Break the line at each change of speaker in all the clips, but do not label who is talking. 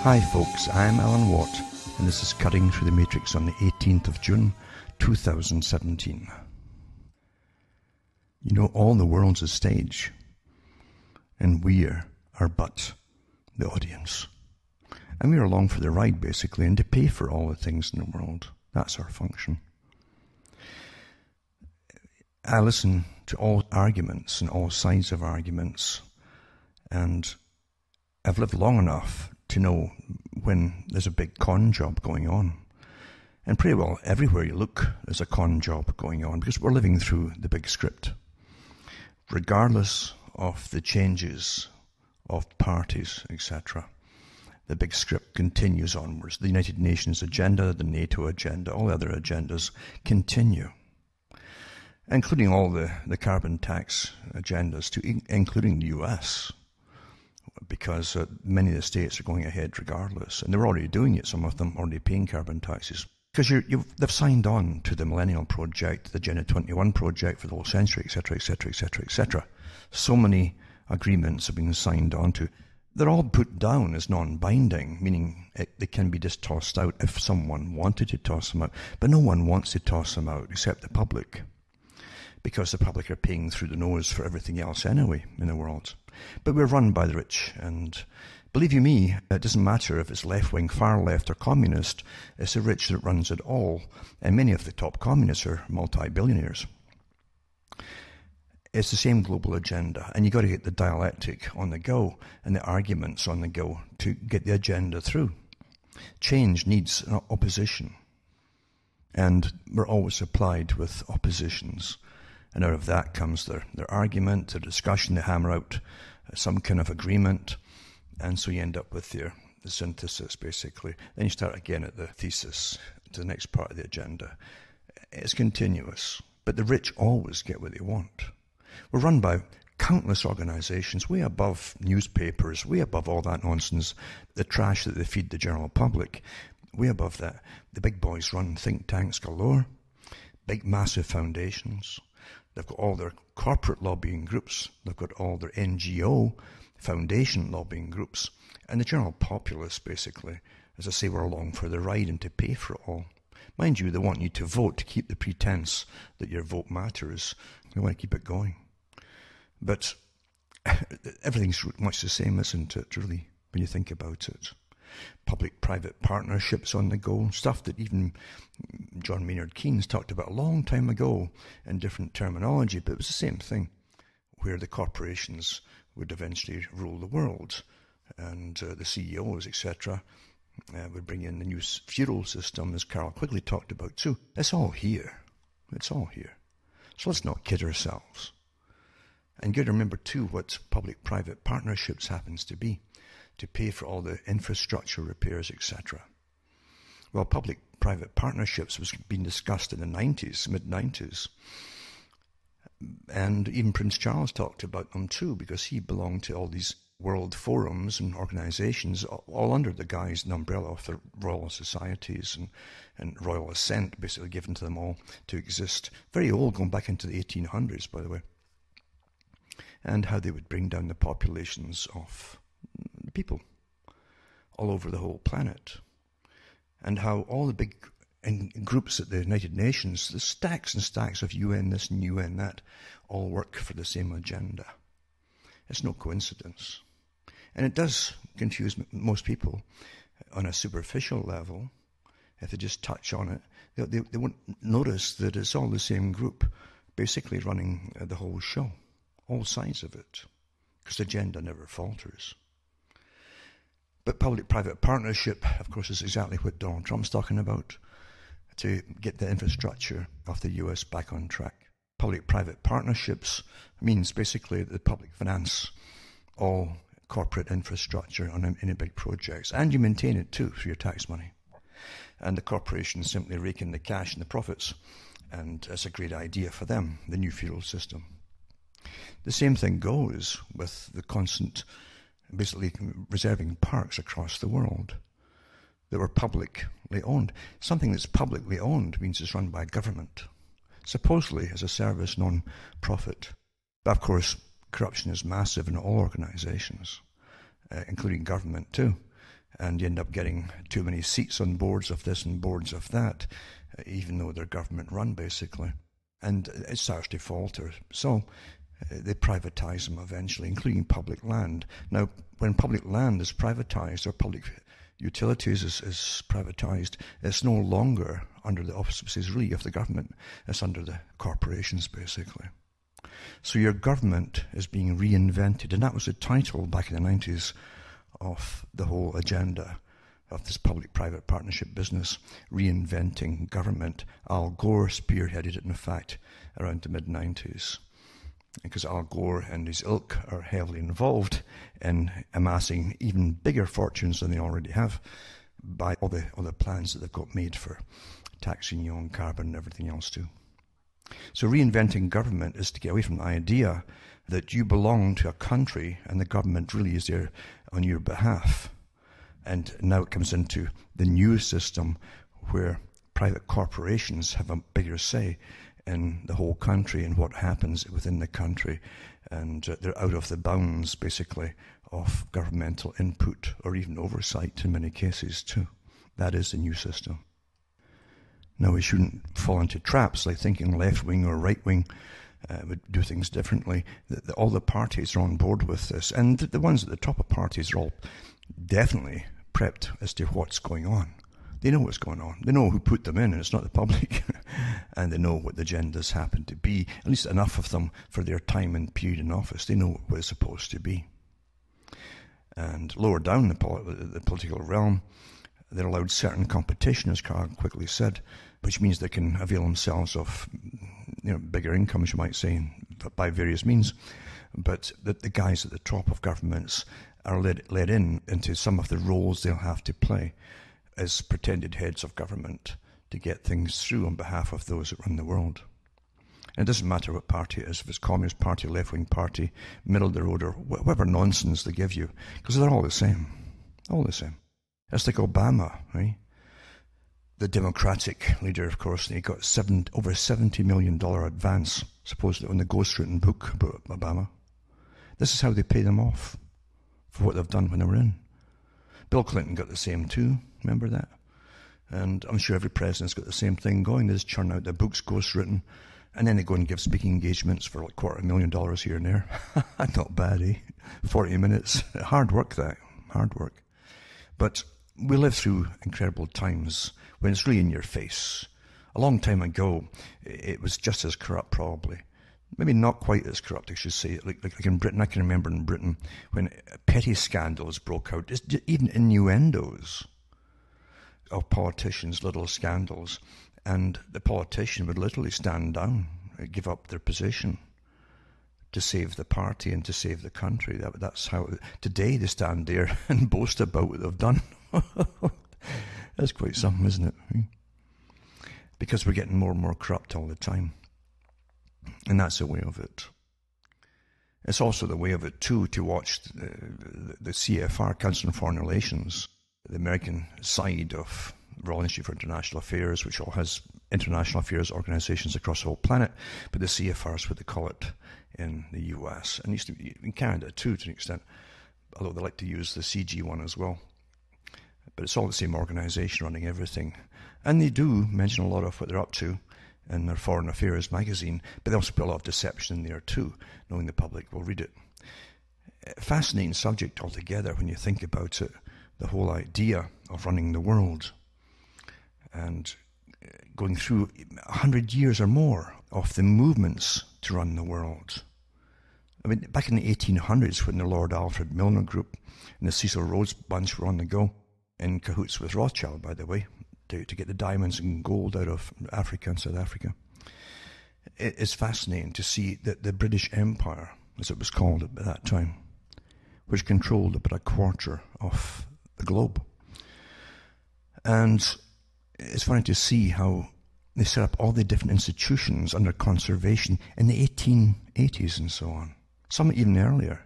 Hi folks, I'm Alan Watt, and this is Cutting Through the Matrix on the 18th of June, 2017. You know, all the world's a stage, and we are but the audience. And we're along for the ride, basically, and to pay for all the things in the world. That's our function. I listen to all arguments and all sides of arguments, and I've lived long enough to know when there's a big con job going on. And pretty well everywhere you look, there's a con job going on, because we're living through the big script. Regardless of the changes of parties, etc., the big script continues onwards. The United Nations agenda, the NATO agenda, all the other agendas continue, including all the carbon tax agendas, including the US, because many of the states are going ahead regardless, and they're already doing it. Some of them already paying carbon taxes because they've signed on to the Millennial Project, the Agenda 21 project for the whole century, etc., etc., etc., etc. So many agreements have been signed on to. They're all put down as non-binding, meaning they can be just tossed out if someone wanted to toss them out. But no one wants to toss them out except the public, because the public are paying through the nose for everything else anyway in the world. But we're run by the rich, and believe you me, it doesn't matter if it's left-wing, far-left or communist, it's the rich that runs it all, and many of the top communists are multi-billionaires. It's the same global agenda, and you've got to get the dialectic on the go and the arguments on the go to get the agenda through. Change needs an opposition, and we're always supplied with oppositions. And out of that comes their argument, their discussion, they hammer out some kind of agreement, and so you end up with the synthesis, basically. Then you start again at the thesis, to the next part of the agenda. It's continuous, but the rich always get what they want. We're run by countless organizations, way above newspapers, way above all that nonsense, the trash that they feed the general public, way above that. The big boys run think tanks galore, big massive foundations. They've got all their corporate lobbying groups. They've got all their NGO, foundation lobbying groups. And the general populace, basically, as I say, we're along for the ride and to pay for it all. Mind you, they want you to vote to keep the pretense that your vote matters. They want to keep it going. But everything's much the same, isn't it, really, when you think about it? Public-private partnerships on the go, stuff that even John Maynard Keynes talked about a long time ago in different terminology, but it was the same thing, where the corporations would eventually rule the world, and the CEOs, etc., would bring in the new feudal system, as Carol Quigley talked about too. It's all here. It's all here. So let's not kid ourselves. And you got to remember too what public-private partnerships happens to be, to pay for all the infrastructure repairs, etc. Well, public-private partnerships was being discussed in the 90s, mid-90s. And even Prince Charles talked about them too, because he belonged to all these world forums and organizations, all under the guise and umbrella of the royal societies and royal assent, basically given to them all to exist. Very old, going back into the 1800s, by the way. And how they would bring down the populations of people all over the whole planet, and how all the big groups at the United Nations, the stacks and stacks of UN this and UN that, all work for the same agenda. It's no coincidence. And it does confuse most people on a superficial level. If they just touch on it, they won't notice that it's all the same group basically running the whole show, all sides of it, because the agenda never falters. But public-private partnership, of course, is exactly what Donald Trump's talking about, to get the infrastructure of the US back on track. Public-private partnerships means basically that the public finance all corporate infrastructure on any big projects, and you maintain it too through your tax money. And the corporations simply rake in the cash and the profits, and it's a great idea for them, the new feudal system. The same thing goes with the constant basically reserving parks across the world that were publicly owned. Something that's publicly owned means it's run by government, supposedly as a service, non-profit. But of course, corruption is massive in all organizations, including government too. and you end up getting too many seats on boards of this and boards of that, even though they're government run basically. And it starts to falter. So they privatize them eventually, including public land. Now, when public land is privatized or public utilities is privatized, it's no longer under the auspices really of the government. It's under the corporations basically. So your government is being reinvented, and that was the title back in the 90s of the whole agenda of this public-private partnership business, reinventing government. Al Gore spearheaded it, in fact, around the mid-90s. Because Al Gore and his ilk are heavily involved in amassing even bigger fortunes than they already have by all the plans that they've got made for taxing you on carbon and everything else too. So reinventing government is to get away from the idea that you belong to a country and the government really is there on your behalf. And now it comes into the new system where private corporations have a bigger say in the whole country and what happens within the country. And they're out of the bounds, basically, of governmental input or even oversight in many cases too. That is the new system. Now, we shouldn't fall into traps like thinking left-wing or right-wing would do things differently. All the parties are on board with this. And the ones at the top of parties are all definitely prepped as to what's going on. They know what's going on. They know who put them in, and it's not the public. And they know what the agendas happen to be, at least enough of them for their time and period in office. They know what it's supposed to be. And lower down the political realm, they're allowed certain competition, as Carl quickly said, which means they can avail themselves of bigger incomes, you might say, by various means. But the guys at the top of governments are led into some of the roles they'll have to play as pretended heads of government to get things through on behalf of those that run the world. And it doesn't matter what party it is, if it's Communist Party, left-wing party, middle of the road, or whatever nonsense they give you, because they're all the same. All the same. It's like Obama, right? The Democratic leader, of course, he got over $70 million advance, supposedly, on the ghostwritten book about Obama. This is how they pay them off for what they've done when they were in. Bill Clinton got the same too, remember that? And I'm sure every president's got the same thing going. They just churn out their books, ghostwritten, and then they go and give speaking engagements for like $250,000 here and there. Not bad, eh? 40 minutes. Hard work, that. Hard work. But we live through incredible times when it's really in your face. A long time ago, it was just as corrupt, probably. Maybe not quite as corrupt, I should say. Like in Britain, I can remember in Britain when petty scandals broke out, even innuendos of politicians, little scandals, and the politician would literally stand down, give up their position to save the party and to save the country. That's how today they stand there and boast about what they've done. That's quite something, isn't it? Because we're getting more and more corrupt all the time. And that's the way of it. It's also the way of it, too, to watch the CFR, Council on Foreign Relations, the American side of Royal Institute for International Affairs, which all has international affairs organizations across the whole planet, but the CFR is what they call it in the US, and used to be in Canada, too, to an extent, although they like to use the CG one as well. But it's all the same organization running everything. And they do mention a lot of what they're up to in their Foreign Affairs magazine, but they also put a lot of deception in there too, knowing the public will read it. Fascinating subject altogether when you think about it, the whole idea of running the world and going through 100 years or more of the movements to run the world. I mean, back in the 1800s when the Lord Alfred Milner Group and the Cecil Rhodes bunch were on the go, in cahoots with Rothschild, by the way, to get the diamonds and gold out of Africa and South Africa. It's fascinating to see that the British Empire, as it was called at that time, which controlled about a quarter of the globe. And it's funny to see how they set up all the different institutions under conservation in the 1880s and so on, some even earlier,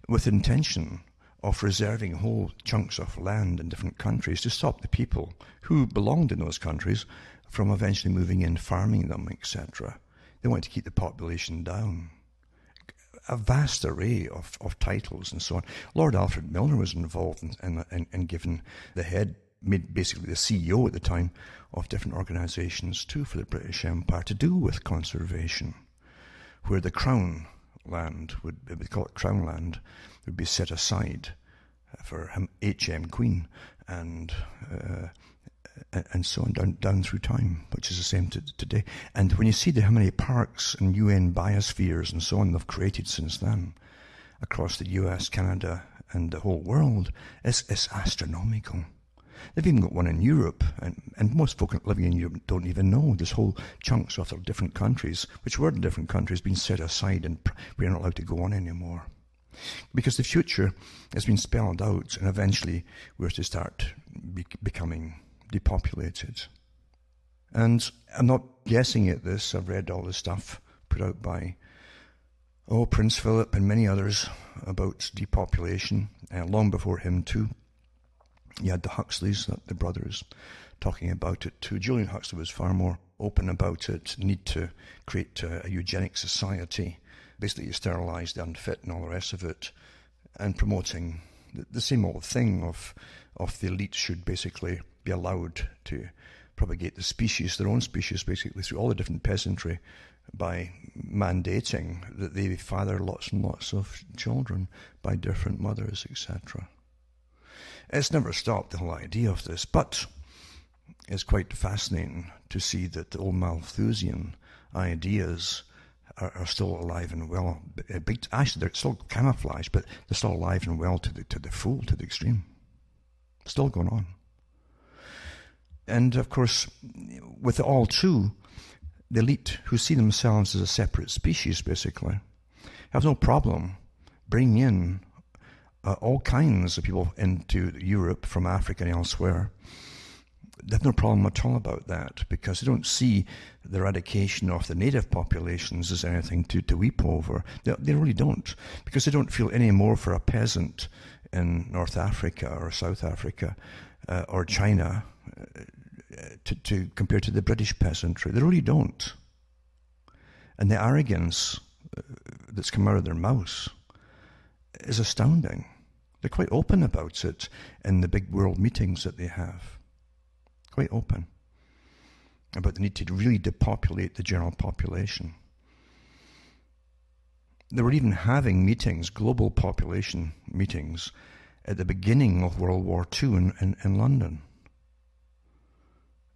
with the intention of reserving whole chunks of land in different countries to stop the people who belonged in those countries from eventually moving in, farming them, etc. They wanted to keep the population down. a vast array of titles and so on. Lord Alfred Milner was involved in giving the head, made basically the CEO at the time, of different organisations too for the British Empire to do with conservation, where the Crown land, we call it Crown land, would be set aside for HM Queen and so on down through time, which is the same today. And when you see how many parks and UN biospheres and so on they've created since then across the US, Canada, and the whole world, it's astronomical. They've even got one in Europe, and most folk living in Europe don't even know. There's whole chunks of their different countries, which were in different countries, being set aside, and we're not allowed to go on anymore. Because the future has been spelled out, and eventually we're to start becoming depopulated. And I'm not guessing at this. I've read all the stuff put out by Prince Philip and many others about depopulation, long before him too. You had the Huxleys, the brothers, talking about it too. Julian Huxley was far more open about it, need to create a eugenic society, basically sterilise the unfit and all the rest of it, and promoting the same old thing of the elite should basically be allowed to propagate the species, their own species, basically through all the different peasantry, by mandating that they father lots and lots of children by different mothers, etc. It's never stopped, the whole idea of this, but it's quite fascinating to see that the old Malthusian ideas are still alive and well. Actually, they're still camouflaged, but they're still alive and well to the extreme. Still going on. And of course, with it all too, the elite, who see themselves as a separate species, basically, have no problem bringing in all kinds of people into Europe from Africa and elsewhere. They have no problem at all about that, because they don't see the eradication of the native populations as anything to weep over. They really don't, because they don't feel any more for a peasant in North Africa or South Africa or China to compare to the British peasantry. They really don't. And the arrogance that's come out of their mouths is astounding. They're quite open about it in the big world meetings that they have. Quite open about the need to really depopulate the general population. They were even having meetings, global population meetings, at the beginning of World War II in London.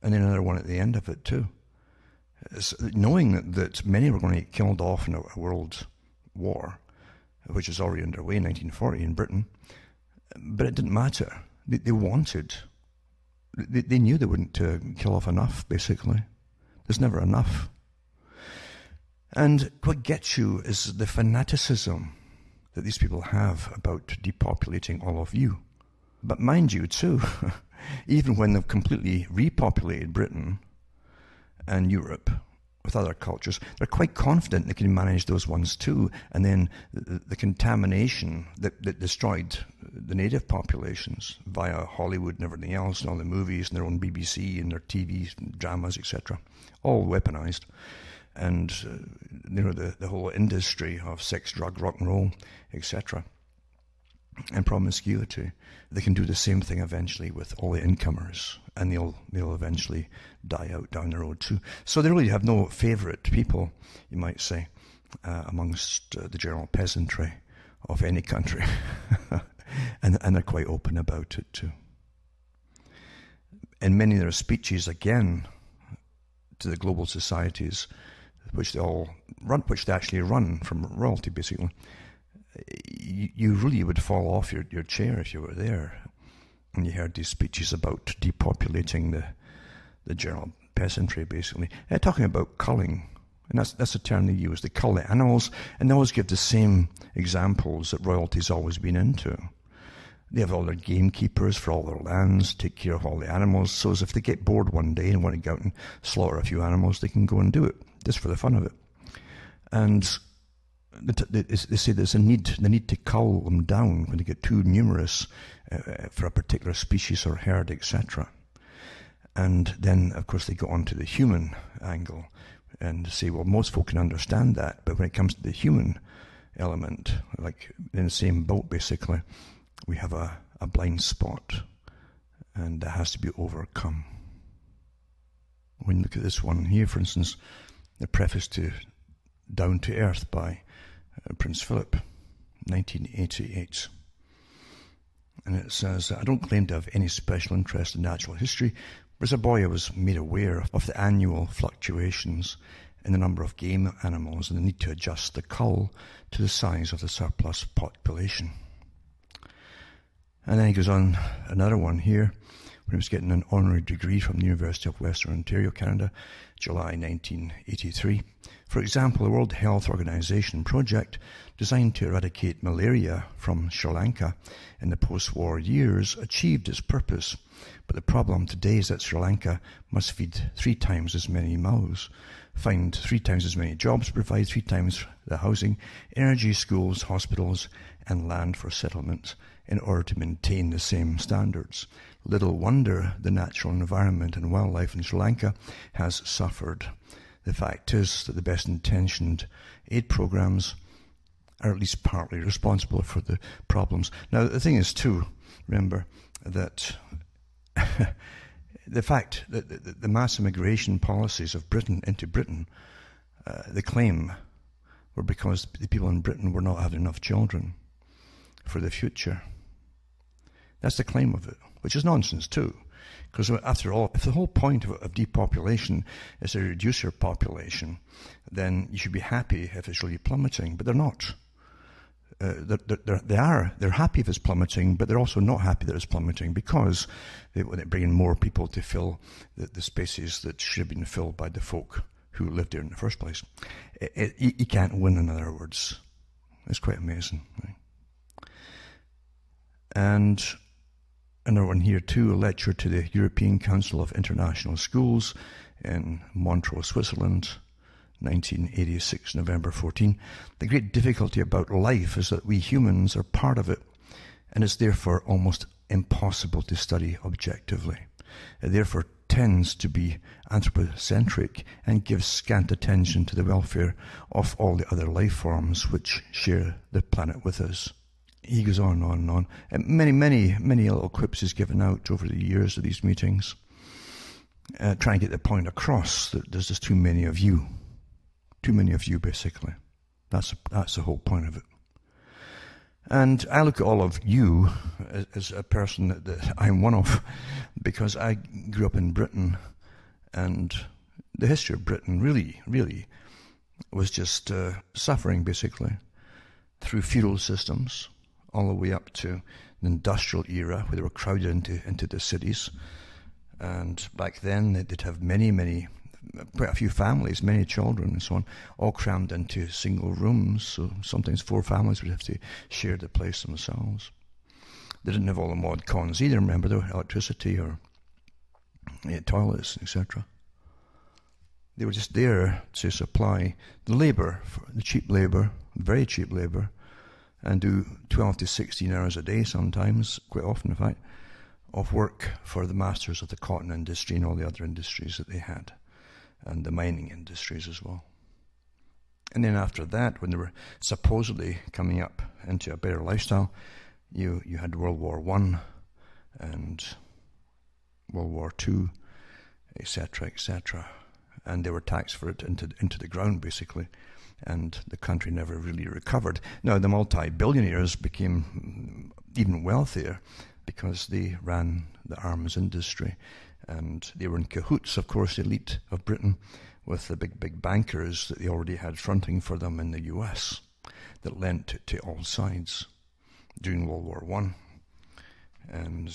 And then another one at the end of it too. Knowing that many were going to get killed off in a world war, which is already underway in 1940 in Britain, but it didn't matter. They wanted. They knew they wouldn't kill off enough, basically. There's never enough. And what gets you is the fanaticism that these people have about depopulating all of you. But mind you, too, even when they've completely repopulated Britain and Europe with other cultures, they're quite confident they can manage those ones too. And then the contamination that destroyed the native populations via Hollywood and everything else, and all the movies and their own BBC and their TV dramas, etc., all weaponized. And the whole industry of sex, drug, rock and roll, etc., and promiscuity, they can do the same thing eventually with all the incomers, and they'll eventually die out down the road too. So they really have no favourite people, you might say, amongst the general peasantry of any country. and they're quite open about it too. In many of their speeches, again, to the global societies, which they actually run from royalty, basically, you really would fall off your chair if you were there and you heard these speeches about depopulating the general peasantry, basically. They're talking about culling, and that's the term they use. They cull the animals, and they always give the same examples that royalty's always been into. They have all their gamekeepers for all their lands, take care of all the animals, so as if they get bored one day and want to go out and slaughter a few animals, they can go and do it, just for the fun of it. And they say there's the need to cull them down when they get too numerous for a particular species or herd, etc. And then, of course, they go on to the human angle and say, well, most folk can understand that, but when it comes to the human element, like in the same boat basically. We have a blind spot, and that has to be overcome. When you look at this one here, for instance, the preface to Down to Earth by Prince Philip, 1988. And it says, I don't claim to have any special interest in natural history, but as a boy I was made aware of the annual fluctuations in the number of game animals and the need to adjust the cull to the size of the surplus population. And then he goes on another one here, when he was getting an honorary degree from the University of Western Ontario, Canada, July 1983. For example, the World Health Organization project designed to eradicate malaria from Sri Lanka in the post-war years achieved its purpose. But the problem today is that Sri Lanka must feed 3 times as many mouths, find 3 times as many jobs, provide 3 times the housing, energy, schools, hospitals, and land for settlements in order to maintain the same standards. Little wonder the natural environment and wildlife in Sri Lanka has suffered. The fact is that the best-intentioned aid programs are at least partly responsible for the problems. Now, the thing is, too, remember that the fact that the mass immigration policies of Britain into Britain, the claim were because the people in Britain were not having enough children for the future. That's the claim of it, which is nonsense too. Because after all, if the whole point of depopulation is to reduce your population, then you should be happy if it's really plummeting, but they're not. They're happy if it's plummeting, but they're also not happy that it's plummeting because they bring in more people to fill the spaces that should have been filled by the folk who lived there in the first place. You can't win, in other words. It's quite amazing. Right? And another one here too, a lecture to the European Council of International Schools in Montreux, Switzerland, 1986, November 14. The great difficulty about life is that we humans are part of it, and it's therefore almost impossible to study objectively. It therefore tends to be anthropocentric and gives scant attention to the welfare of all the other life forms which share the planet with us. He goes on and on and on. And many little quips he's given out over the years of these meetings, trying to get the point across that there's just too many of you. Too many of you, basically. That's the whole point of it. And I look at all of you as a person that I'm one of, because I grew up in Britain, and the history of Britain really was just suffering, basically, through feudal systems, all the way up to the industrial era, where they were crowded into the cities. And back then, they'd have quite a few families, many children and so on, all crammed into single rooms, so sometimes 4 families would have to share the place themselves. They didn't have all the mod cons either, remember, there were electricity or toilets, etc. They were just there to supply the labour, the cheap labour, very cheap labour, and do 12 to 16 hours a day sometimes, quite often in fact, of work for the masters of the cotton industry and all the other industries that they had, and the mining industries as well. And then after that, when they were supposedly coming up into a better lifestyle, you had World War I and World War II, etc., etc. And they were taxed for it into the ground, basically, and the country never really recovered. Now, the multi-billionaires became even wealthier because they ran the arms industry, and they were in cahoots, of course, the elite of Britain, with the big bankers that they already had fronting for them in the US that lent to all sides during World War I. And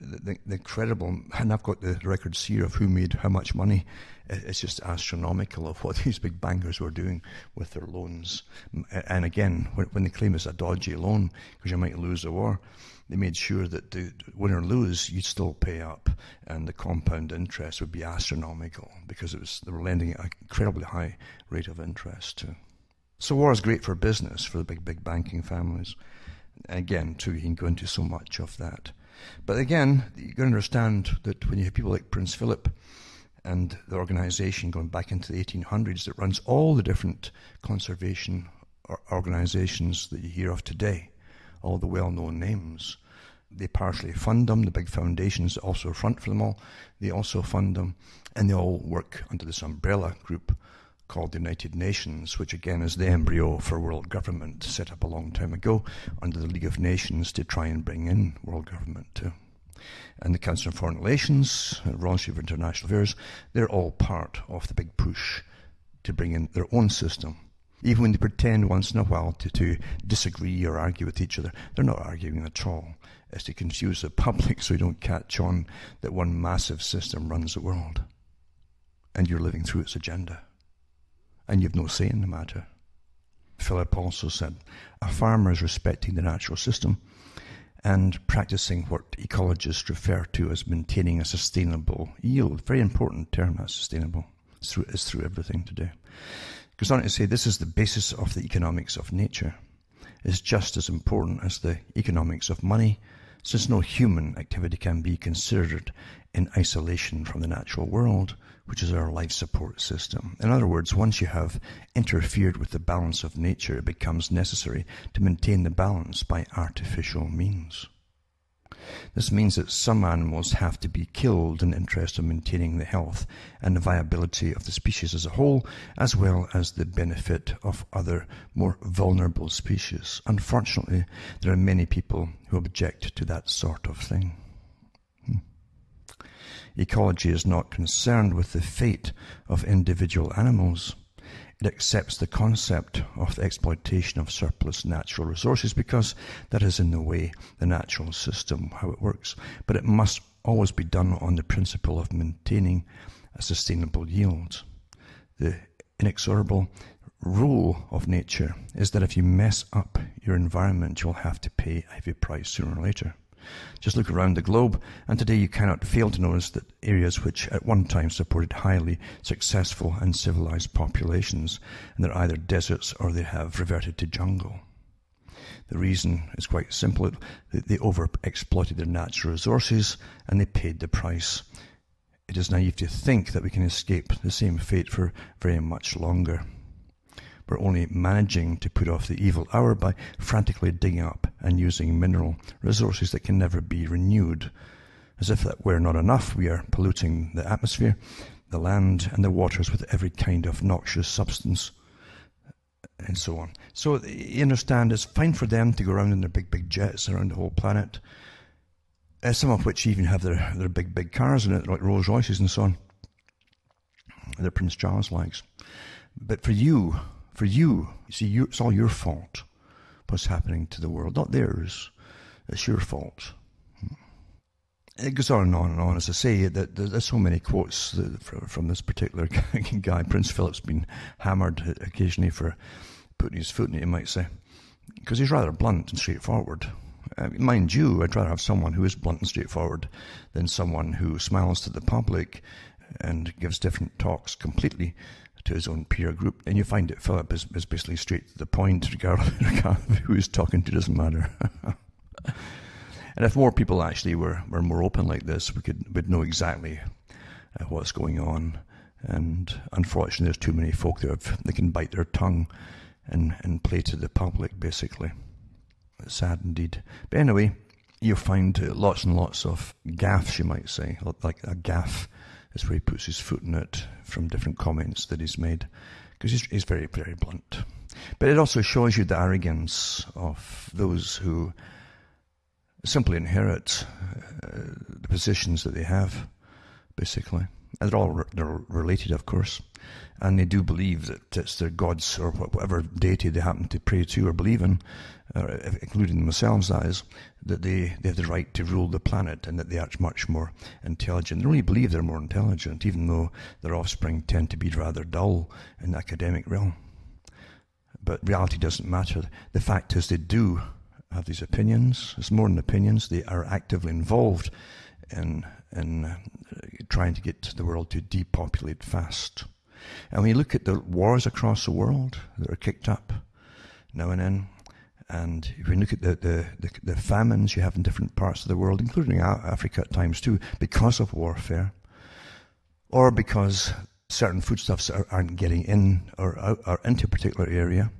the incredible, and I've got the records here of who made how much money. It's just astronomical of what these big bankers were doing with their loans. And again, when they claim it's a dodgy loan because you might lose the war, they made sure that the win or lose, you'd still pay up, and the compound interest would be astronomical because they were lending at an incredibly high rate of interest too. So war is great for business, for the big banking families. Again, too, you can go into so much of that. But again, you've got to understand that when you have people like Prince Philip and the organization going back into the 1800s that runs all the different conservation organizations that you hear of today, all the well-known names. They partially fund them. The big foundations also front for them all. They also fund them, and they all work under this umbrella group called the United Nations, which again is the embryo for world government, set up a long time ago under the League of Nations to try and bring in world government too. And the Council on Foreign Relations, Royal Institute for International Affairs, they're all part of the big push to bring in their own system. Even when they pretend once in a while to disagree or argue with each other, they're not arguing at all. It's to confuse the public so you don't catch on that one massive system runs the world. And you're living through its agenda. And you've no say in the matter. Philip also said, a farmer is respecting the natural system and practicing what ecologists refer to as maintaining a sustainable yield. Very important term, that sustainable. It's through everything today. Goes on to say this is the basis of the economics of nature. It's just as important as the economics of money, since no human activity can be considered in isolation from the natural world, which is our life support system. In other words, once you have interfered with the balance of nature, it becomes necessary to maintain the balance by artificial means. This means that some animals have to be killed in the interest of maintaining the health and the viability of the species as a whole, as well as the benefit of other more vulnerable species. Unfortunately, there are many people who object to that sort of thing. Ecology is not concerned with the fate of individual animals. It accepts the concept of the exploitation of surplus natural resources because that is in the way the natural system, how it works. But it must always be done on the principle of maintaining a sustainable yield. The inexorable rule of nature is that if you mess up your environment, you'll have to pay a heavy price sooner or later. Just look around the globe, and today you cannot fail to notice that areas which at one time supported highly successful and civilized populations, and they're either deserts or they have reverted to jungle. The reason is quite simple. They over-exploited their natural resources, and they paid the price. It is naive to think that we can escape the same fate for very much longer. We're only managing to put off the evil hour by frantically digging up and using mineral resources that can never be renewed. As if that were not enough, we are polluting the atmosphere, the land, and the waters with every kind of noxious substance, and so on. So you understand, it's fine for them to go around in their big jets around the whole planet, some of which even have their big cars in it, like Rolls Royces and so on. They're Prince Charles likes. But for you, see, it's all your fault, what's happening to the world, not theirs. It's your fault. It goes on and on and on. As I say, that there's so many quotes from this particular guy. Prince Philip's been hammered occasionally for putting his foot in it, you might say, because he's rather blunt and straightforward. Mind you, I'd rather have someone who is blunt and straightforward than someone who smiles to the public and gives different talks completely to his own peer group. And you find that Philip is basically straight to the point, regardless of who he's talking to, doesn't matter. And if more people actually were more open like this, we'd know exactly what's going on. And unfortunately, there's too many folk that can bite their tongue and play to the public, basically. It's sad indeed. But anyway, you'll find lots and lots of gaffes, you might say, like a gaffe. Is where he puts his foot in it from different comments that he's made, because he's very, very blunt. But it also shows you the arrogance of those who simply inherit the positions that they have, basically. And they're related, of course, and they do believe that it's their gods or whatever deity they happen to pray to or believe in, including themselves, that is, that they have the right to rule the planet and that they are much more intelligent. They really believe they're more intelligent, even though their offspring tend to be rather dull in the academic realm. But reality doesn't matter. The fact is they do have these opinions. It's more than opinions. They are actively involved in trying to get the world to depopulate fast. And when you look at the wars across the world that are kicked up now and then, and if you look at the famines you have in different parts of the world, including Africa at times too, because of warfare, or because certain foodstuffs aren't getting in or out or into a particular area,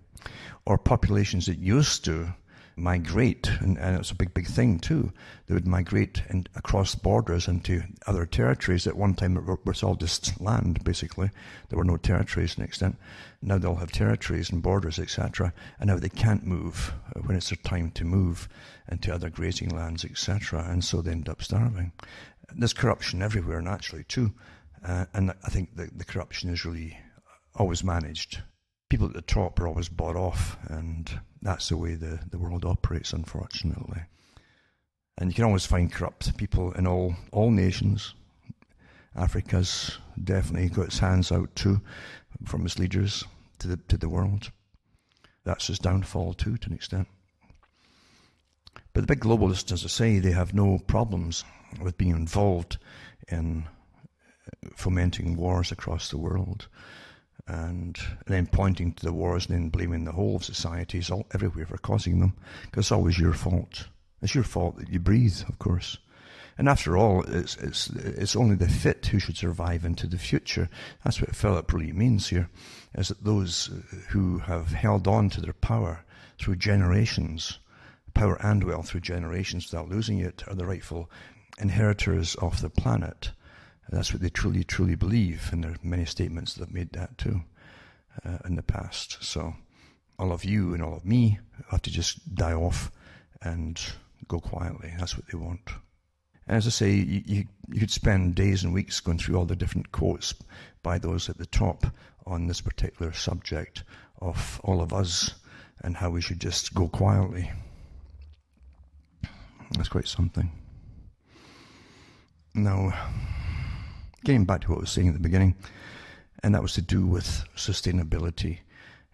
or populations that used to migrate, and it's a big thing too. They would migrate across borders into other territories. At one time it was all just land, basically. There were no territories to an extent. Now they'll have territories and borders, etc. And now they can't move when it's their time to move into other grazing lands, etc. And so they end up starving. There's corruption everywhere, naturally, too. And I think the corruption is really always managed. People at the top are always bought off, and that's the way the world operates, unfortunately. And you can always find corrupt people in all nations. Africa's definitely got its hands out too, from its leaders to the world. That's its downfall too, to an extent. But the big globalists, as I say, they have no problems with being involved in fomenting wars across the world. And then pointing to the wars and then blaming the whole of societies everywhere for causing them, because it's always your fault. It's your fault that you breathe, of course. And after all, it's only the fit who should survive into the future. That's what Philip really means here, is that those who have held on to their power through generations, power and wealth through generations without losing it, are the rightful inheritors of the planet. That's what they truly believe, and there are many statements that have made that too in the past. So all of you and all of me have to just die off and go quietly. That's what they want. And as I say, you could spend days and weeks going through all the different quotes by those at the top on this particular subject of all of us and how we should just go quietly. That's quite something. Now, getting back to what I was saying at the beginning, and that was to do with sustainability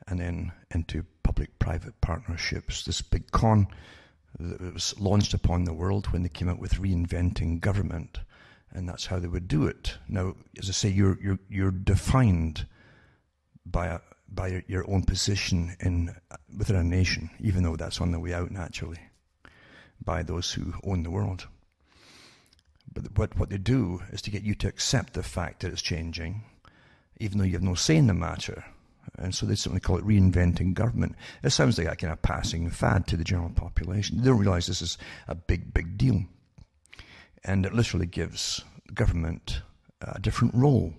and then into public-private partnerships. This big con that was launched upon the world when they came out with reinventing government, and that's how they would do it. Now, as I say, you're defined by your own position within a nation, even though that's on the way out naturally, by those who own the world. But what they do is to get you to accept the fact that it's changing, even though you have no say in the matter. And so they simply call it reinventing government. It sounds like a kind of passing fad to the general population. They don't realize this is a big deal. And it literally gives government a different role.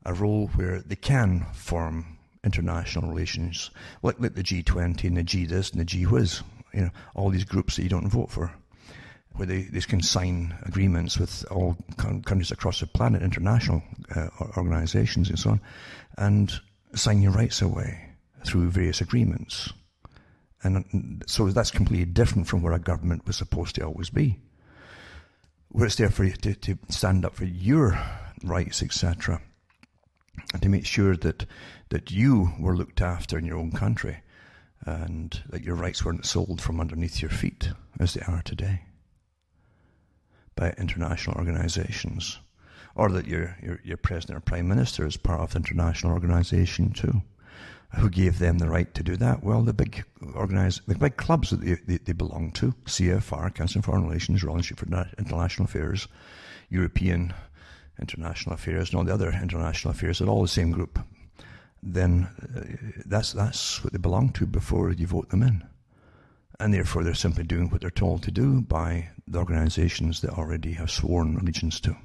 A role where they can form international relations, like the G20 and the G this and the G whiz. All these groups that you don't vote for, where they can sign agreements with all countries across the planet, international organizations and so on, and sign your rights away through various agreements. And so that's completely different from where a government was supposed to always be, where it's there for you to stand up for your rights, etc., and to make sure that you were looked after in your own country, and that your rights weren't sold from underneath your feet, as they are today, by international organizations, or that your president or prime minister is part of the international organization too. Who gave them the right to do that? Well, the big clubs that they belong to: CFR, Council on Foreign Relations, Royal Institute for International Affairs, European International Affairs, and all the other international affairs. They're all the same group. Then that's what they belong to before you vote them in. And therefore they're simply doing what they're told to do by the organizations they already have sworn allegiance to.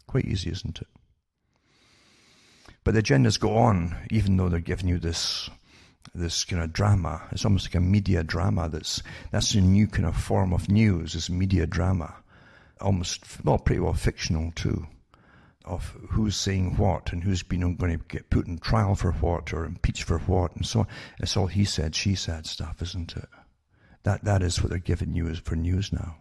Quite easy, isn't it? But the agendas go on, even though they're giving you this kind of drama. It's almost like a media drama. That's a new kind of form of news, this media drama. Pretty well fictional too, of who's saying what and who's going to get put in trial for what or impeached for what and so on. It's all he said, she said stuff, isn't it? That is what they're giving you for news now.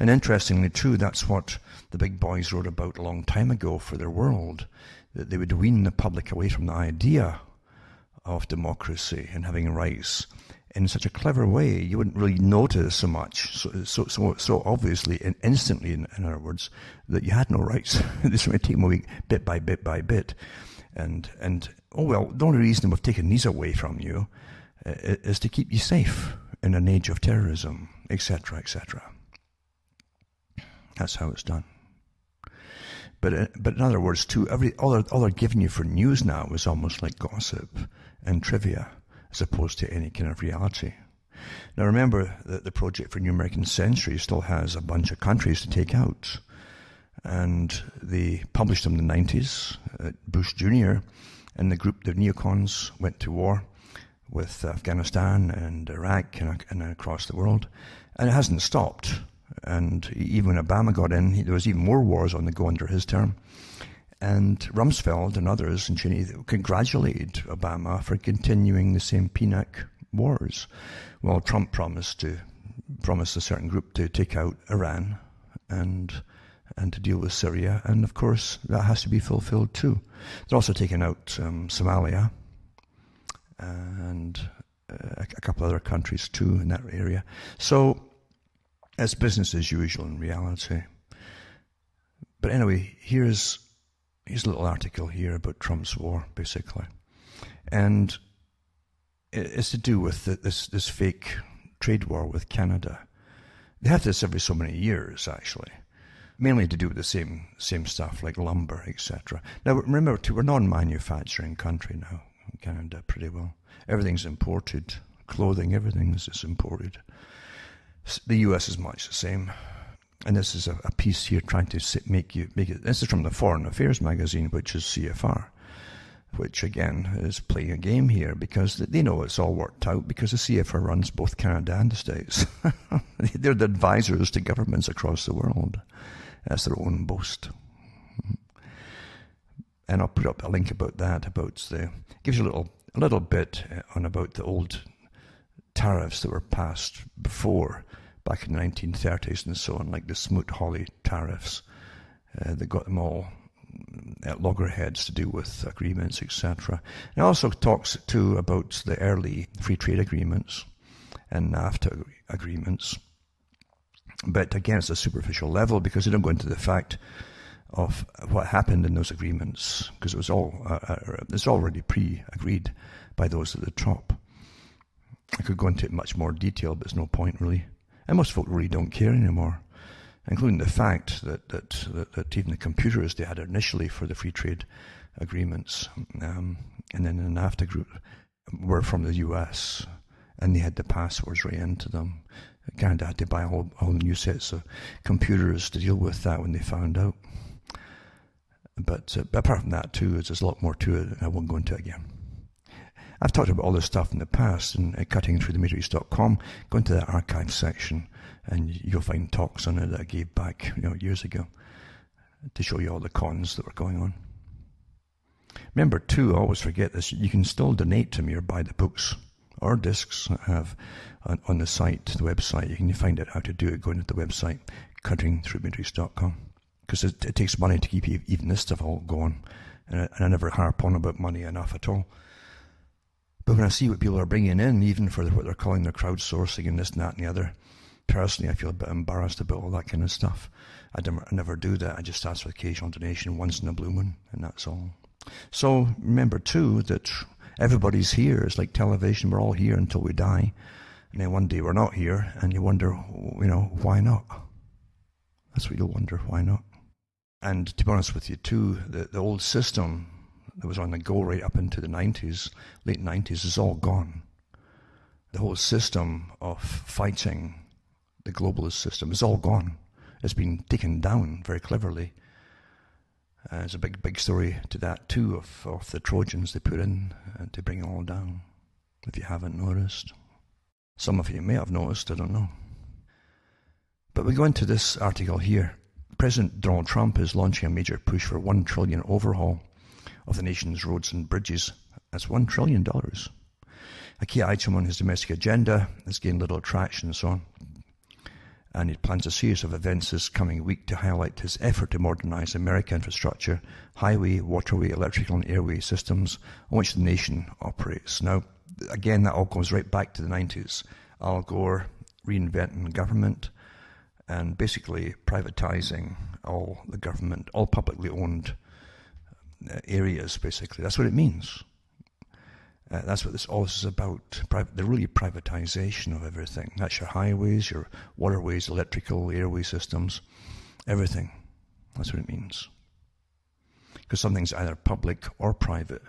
And interestingly too, that's what the big boys wrote about a long time ago for their world, that they would wean the public away from the idea of democracy and having rights in such a clever way you wouldn't really notice so much, so obviously and instantly, in other words, that you had no rights. This might take them away bit by bit. And the only reason we've taken these away from you is to keep you safe in an age of terrorism, etc., etc. That's how it's done. But in other words, too, all they're giving you for news now is almost like gossip and trivia as opposed to any kind of reality. Now remember that the Project for New American Century still has a bunch of countries to take out. And they published them in the 90s. Bush Jr. and the group, the neocons, went to war with Afghanistan and Iraq and across the world. And it hasn't stopped. And even when Obama got in, there was even more wars on the go under his term. And Rumsfeld and others in Cheney congratulated Obama for continuing the same PNAC wars. Well, Trump promised a certain group to take out Iran and to deal with Syria, and of course that has to be fulfilled too. They're also taking out Somalia and a couple other countries too in that area. So it's business as usual in reality. But anyway, here's a little article here about Trump's war, basically, and it's to do with this fake trade war with Canada. They have this every so many years, actually. Mainly to do with the same stuff like lumber, etc. Now remember too, we're a non-manufacturing country now in Canada pretty well. Everything's imported. Clothing, everything is imported. The US is much the same. And this is a piece here trying to make it. This is from the Foreign Affairs magazine, which is CFR, which again is playing a game here because they know it's all worked out because the CFR runs both Canada and the States. They're the advisors to governments across the world. That's their own boast. And I'll put up a link about that, gives you a little bit on about the old tariffs that were passed before, back in the 1930s and so on, like the Smoot-Hawley tariffs. They got them all at loggerheads to do with agreements, etc. It also talks too about the early free trade agreements and NAFTA agreements. But again, it's a superficial level because they don't go into the fact of what happened in those agreements because it was it's already pre-agreed by those at the top. I could go into it in much more detail, but there's no point really. And most folk really don't care anymore, including the fact that even the computers they had initially for the free trade agreements and then the NAFTA group were from the US, and they had the passwords right into them. Canada had to buy a whole new sets of computers to deal with that when they found out. But apart from that too, there's a lot more to it, and I won't go into it again. I've talked about all this stuff in the past, and at cuttingthroughthematrix.com, go into the archive section, and you'll find talks on it that I gave back years ago to show you all the cons that were going on. Remember too, I always forget this, you can still donate to me or buy the books or discs I have on the site, the website. You can find out how to do it going to the website, cuttingthroughthematrix.com. Because it takes money to keep even this stuff all going. And I never harp on about money enough at all. But when I see what people are bringing in, even for what they're calling their crowdsourcing and this and that and the other, personally I feel a bit embarrassed about all that kind of stuff. I never do that. I just ask for occasional donation once in a blue moon, and that's all. So remember too that everybody's here. It's like television. We're all here until we die. And then one day we're not here, and you wonder, why not? That's what you'll wonder, why not? And to be honest with you too, the old system that was on the go right up into the 90s, late 90s, is all gone. The whole system of fighting the globalist system is all gone. It's been taken down very cleverly. There's a big story to that too of the Trojans they put in to bring it all down, if you haven't noticed. Some of you may have noticed, I don't know. But we go into this article here. President Donald Trump is launching a major push for $1 trillion overhaul of the nation's roads and bridges. That's $1 trillion. A key item on his domestic agenda has gained little traction and so on. And he plans a series of events this coming week to highlight his effort to modernize American infrastructure, highway, waterway, electrical and airway systems on which the nation operates. Now, again, that all goes right back to the 90s. Al Gore reinventing government and basically privatizing all the government, all publicly owned areas, basically. That's what it means. That's what all this is about, the really privatization of everything. That's your highways, your waterways, electrical, airway systems, everything. That's what it means. Because something's either public or private.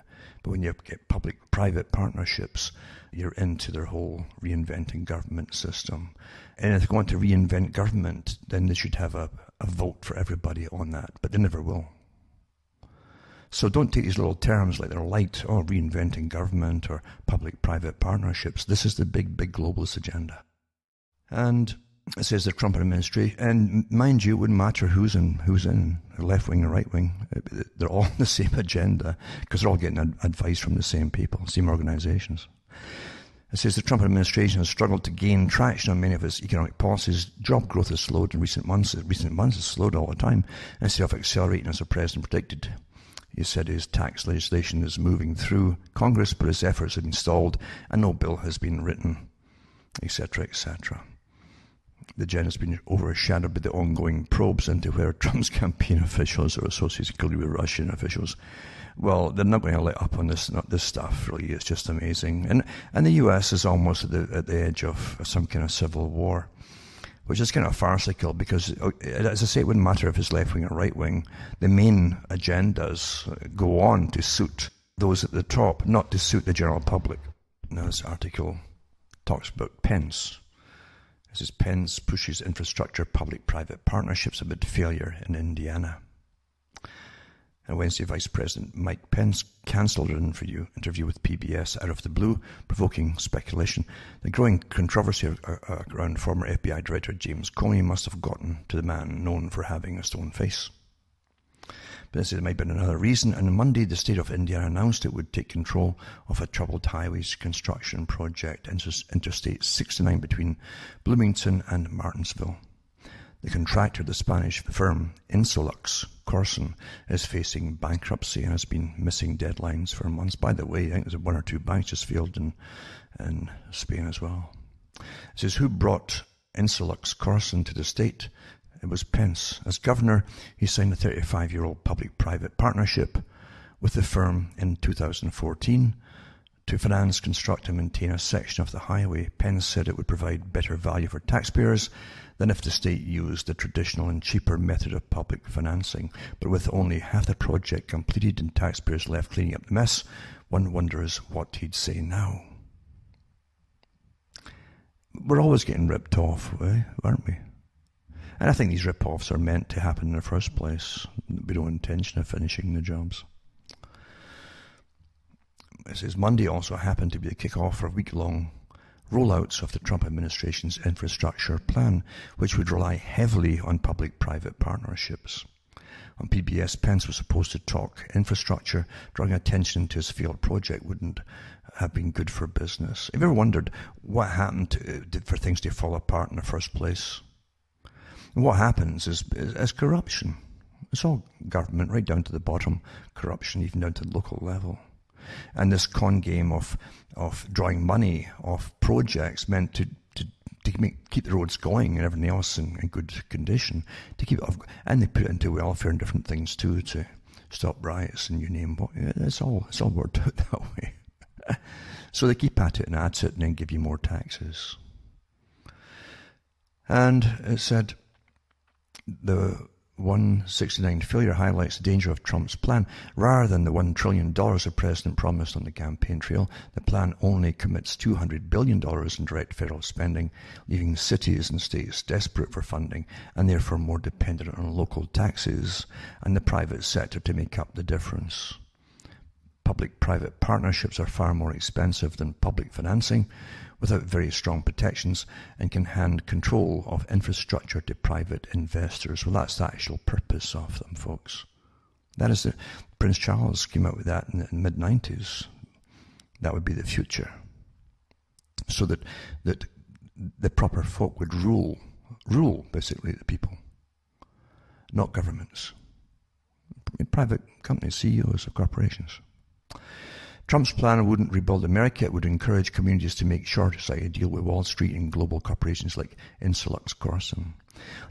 But when you get public-private partnerships, you're into their whole reinventing government system. And if they want to reinvent government, then they should have a vote for everybody on that. But they never will. So don't take these little terms like they're light, reinventing government or public-private partnerships. This is the big, big globalist agenda. And it says the Trump administration, and mind you, it wouldn't matter who's in, left wing or right wing. They're all the same agenda because they're all getting advice from the same people, same organizations. It says the Trump administration has struggled to gain traction on many of its economic policies. Job growth has slowed in recent months. Recent months has slowed all the time instead of accelerating as the president predicted. He said his tax legislation is moving through Congress, but his efforts have been stalled and no bill has been written, etc., etc. The agenda has been overshadowed by the ongoing probes into where Trump's campaign officials are associated clearly with Russian officials. Well, they're not going to let up on this stuff, really. It's just amazing. And the US is almost at the edge of some kind of civil war, which is kind of farcical because, as I say, it wouldn't matter if it's left-wing or right-wing. The main agendas go on to suit those at the top, not to suit the general public. Now, this article talks about Pence. This is Pence pushes infrastructure public-private partnerships amid failure in Indiana. And Wednesday, Vice President Mike Pence cancelled an interview with PBS out of the blue, provoking speculation. The growing controversy around former FBI Director James Comey must have gotten to the man known for having a stone face. But this might have been another reason, and on Monday the state of Indiana announced it would take control of a troubled highways construction project, Interstate 69 between Bloomington and Martinsville. The contractor, the Spanish firm Insolux Corson, is facing bankruptcy and has been missing deadlines for months. By the way, I think there's one or two banks just failed in Spain as well. It says, who brought Insolux Corson to the state? It was Pence. As governor, he signed a 35-year-old public-private partnership with the firm in 2014 to finance, construct and maintain a section of the highway. Pence said it would provide better value for taxpayers than if the state used the traditional and cheaper method of public financing. But with only half the project completed and taxpayers left cleaning up the mess, one wonders what he'd say now. We're always getting ripped off, aren't we? And I think these rip-offs are meant to happen in the first place. We don't intention of finishing the jobs. It says Monday also happened to be the kick-off for a week-long rollouts of the Trump administration's infrastructure plan, which would rely heavily on public-private partnerships. On PBS, Pence was supposed to talk infrastructure, drawing attention to his failed project wouldn't have been good for business. Have you ever wondered what happened for things to fall apart in the first place? And what happens is corruption. It's all government, right down to the bottom, corruption, even down to the local level. And this con game of drawing money off projects meant to keep the roads going and everything else in good condition, to keep it off, and they put it into welfare and different things too to stop riots and you name what. It's all worked out that way. So they keep at it and at it and then give you more taxes. And it said the 169 failure highlights the danger of Trump's plan. Rather than the $1 trillion the president promised on the campaign trail, the plan only commits $200 billion in direct federal spending, leaving cities and states desperate for funding and therefore more dependent on local taxes and the private sector to make up the difference. Public-private partnerships are far more expensive than public financing, without very strong protections, and can hand control of infrastructure to private investors. Well, that's the actual purpose of them, folks. That is Prince Charles came out with that in the mid-90s. That would be the future. So that the proper folk would rule basically the people, not governments. Private companies, CEOs of corporations. Trump's plan wouldn't rebuild America. It would encourage communities to make short-sighted deal with Wall Street and global corporations like Insolux Corson.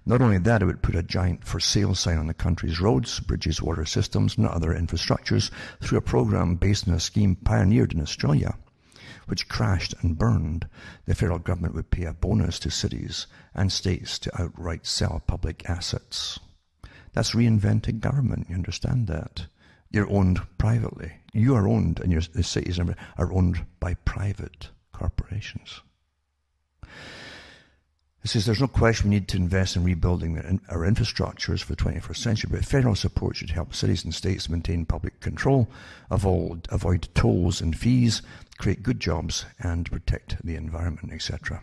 Not only that, it would put a giant for sale sign on the country's roads, bridges, water systems, and other infrastructures through a program based on a scheme pioneered in Australia, which crashed and burned. The federal government would pay a bonus to cities and states to outright sell public assets. That's reinventing government, you understand that? You're owned privately. You are owned, and the cities are owned by private corporations. It says there's no question we need to invest in rebuilding our infrastructures for the 21st century, but federal support should help cities and states maintain public control, avoid tolls and fees, create good jobs, and protect the environment, etc.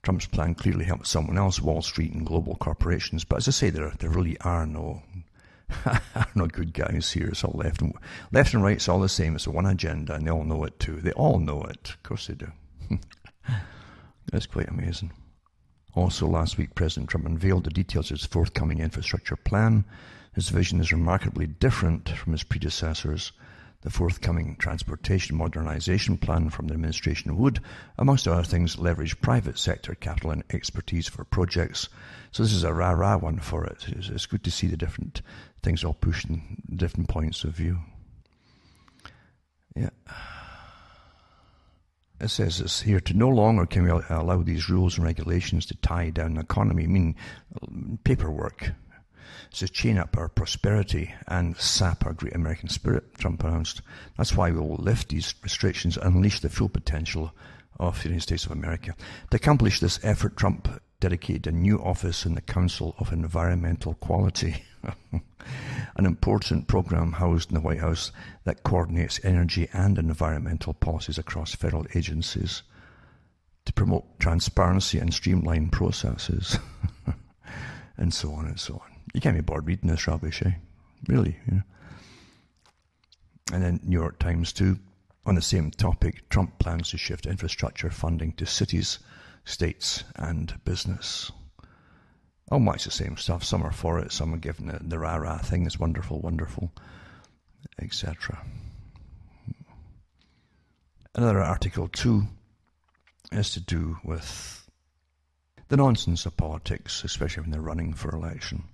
Trump's plan clearly helps someone else, Wall Street and global corporations, but as I say, there really are no good guys here. It's all left and right. It's all the same. It's one agenda, and they all know it too. They all know it. Of course they do. That's quite amazing. Also, last week, President Trump unveiled the details of his forthcoming infrastructure plan. His vision is remarkably different from his predecessors. The forthcoming transportation modernization plan from the administration would, amongst other things, leverage private sector capital and expertise for projects. So this is a rah-rah one for it. It's good to see the different things all pushing different points of view. Yeah. It says this here, to no longer can we allow these rules and regulations to tie down the economy. I mean, paperwork. It says chain up our prosperity and sap our great American spirit, Trump announced. That's why we will lift these restrictions and unleash the full potential of the United States of America. To accomplish this effort, Trump dedicated a new office in the Council of Environmental Quality, an important program housed in the White House that coordinates energy and environmental policies across federal agencies to promote transparency and streamline processes, and so on and so on. You can't be bored reading this rubbish, eh? Really, you know. And then New York Times too, on the same topic, Trump plans to shift infrastructure funding to cities, states, and business. Oh, much the same stuff. Some are for it, some are giving it the rah-rah thing. It's wonderful, wonderful, etc. Another article too is to do with the nonsense of politics, especially when they're running for election.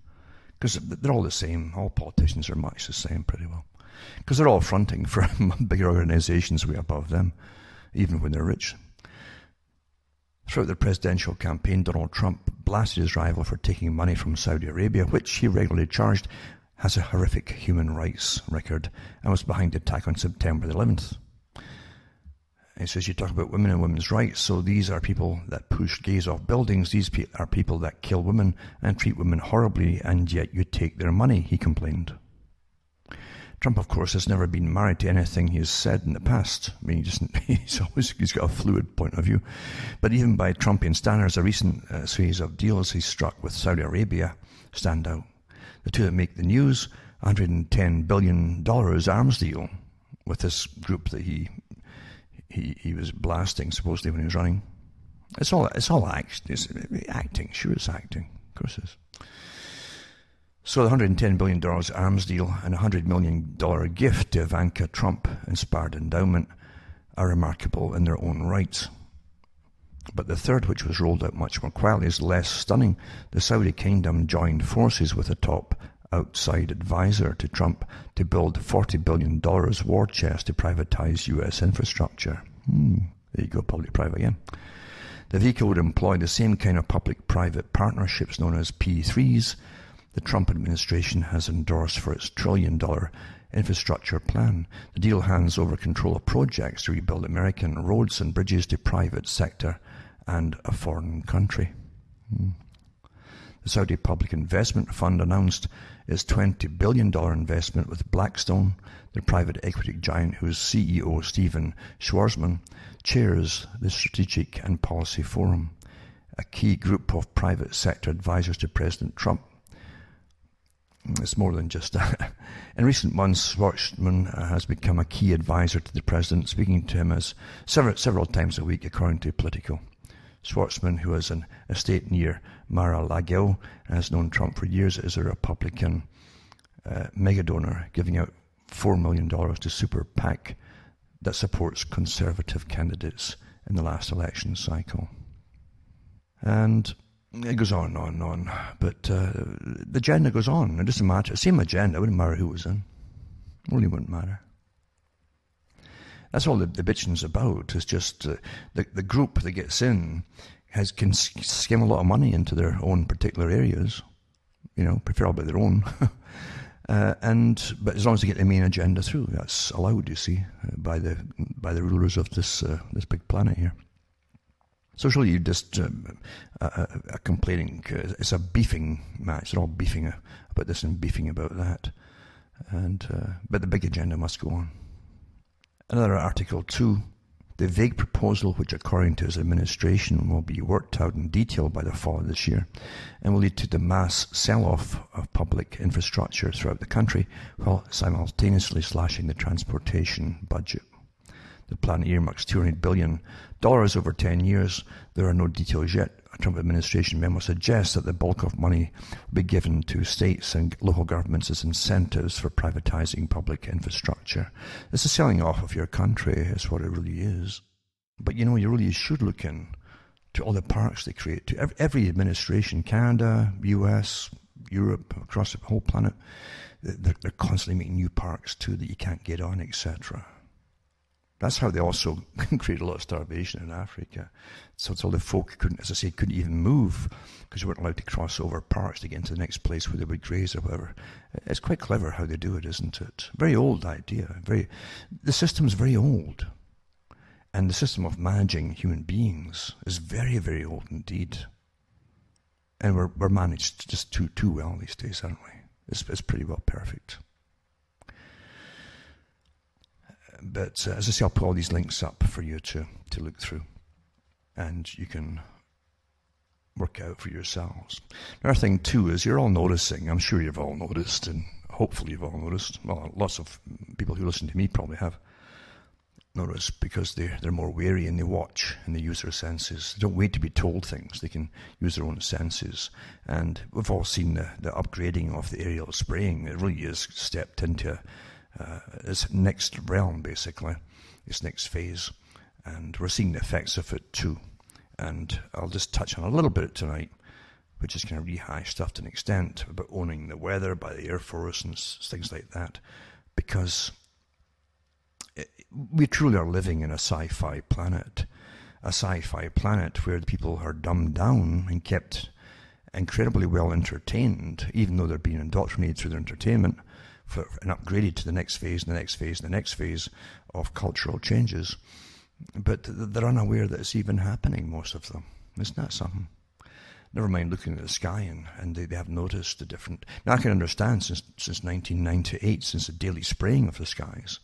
Because they're all the same. All politicians are much the same, pretty well. Because they're all fronting for bigger organizations way above them, even when they're rich. Throughout the presidential campaign, Donald Trump blasted his rival for taking money from Saudi Arabia, which he regularly charged has a horrific human rights record and was behind the attack on September the 11th. He says, you talk about women and women's rights, so these are people that push gays off buildings. These are people that kill women and treat women horribly, and yet you take their money, he complained. Trump, of course, has never been married to anything he has said in the past. I mean, he's got a fluid point of view. But even by Trumpian standards, a recent series of deals he struck with Saudi Arabia stand out. The two that make the news, $110 billion arms deal with this group that he was blasting supposedly when he was running. It's all act. It's acting. Sure, it's acting. Of course it is. So the $110 billion arms deal and a $100 million gift to Ivanka Trump-inspired endowment are remarkable in their own right. But the third, which was rolled out much more quietly, is less stunning. The Saudi kingdom joined forces with a top outside advisor to Trump to build $40 billion war chest to privatize U.S. infrastructure. There you go, public-private again. The vehicle would employ the same kind of public-private partnerships known as P3s the Trump administration has endorsed for its trillion-dollar infrastructure plan. The deal hands over control of projects to rebuild American roads and bridges to private sector and a foreign country. The Saudi Public Investment Fund announced its $20 billion investment with Blackstone, the private equity giant whose CEO Stephen Schwarzman chairs the Strategic and Policy Forum, a key group of private sector advisors to President Trump. It's more than just that. In recent months, Schwarzman has become a key advisor to the president, speaking to him as several times a week, according to Politico. Schwarzman, who has an estate near Mar-a-Lago and has known Trump for years, is a Republican megadonor, giving out $4 million to super PAC that supports conservative candidates in the last election cycle. And it goes on and on and on. But the agenda goes on. It doesn't matter. Same agenda. It wouldn't matter who was in. It really wouldn't matter. That's all the bitching's about. It's just the group that gets in can skim a lot of money into their own particular areas. You know, preferably their own. But as long as they get the main agenda through, that's allowed, you see, by the rulers of this big planet here. So it's really just a complaining. It's a beefing match. They're all beefing about this and beefing about that. But the big agenda must go on. Another article too. The vague proposal, which according to his administration will be worked out in detail by the fall of this year and will lead to the mass sell-off of public infrastructure throughout the country while simultaneously slashing the transportation budget. The plan earmarks $200 billion over 10 years. There are no details yet. A Trump administration memo suggests that the bulk of money will be given to states and local governments as incentives for privatizing public infrastructure. It's a selling off of your country, is what it really is. But you really should look in to all the parks they create. To every administration, Canada, US, Europe, across the whole planet, they're constantly making new parks too that you can't get on, etc. That's how they also created a lot of starvation in Africa. So it's all the folk couldn't even move because they weren't allowed to cross over parks to get into the next place where they would graze or whatever. It's quite clever how they do it, isn't it? Very old idea. The system's very old. And the system of managing human beings is very, very old indeed. And we're managed just too well these days, aren't we? It's pretty well perfect. But as I say, I'll put all these links up for you to look through. And you can work out for yourselves. Another thing, too, is you're all noticing, I'm sure you've all noticed, and hopefully you've all noticed, well, lots of people who listen to me probably have noticed, because they're more wary and they watch and they use their senses. They don't wait to be told things. They can use their own senses. And we've all seen the upgrading of the aerial spraying. It really is stepped into this next realm, basically, this next phase, and we're seeing the effects of it too. And I'll just touch on a little bit tonight, which is kind of rehash stuff to an extent about owning the weather by the Air Force and things like that, because we truly are living in a sci-fi planet where the people are dumbed down and kept incredibly well entertained, even though they're being indoctrinated through their entertainment, and upgraded to the next phase and the next phase and the next phase of cultural changes. But they're unaware that it's even happening, most of them. Isn't that something? Never mind looking at the sky and they have noticed the different... Now I can understand since 1998, since the daily spraying of the skies,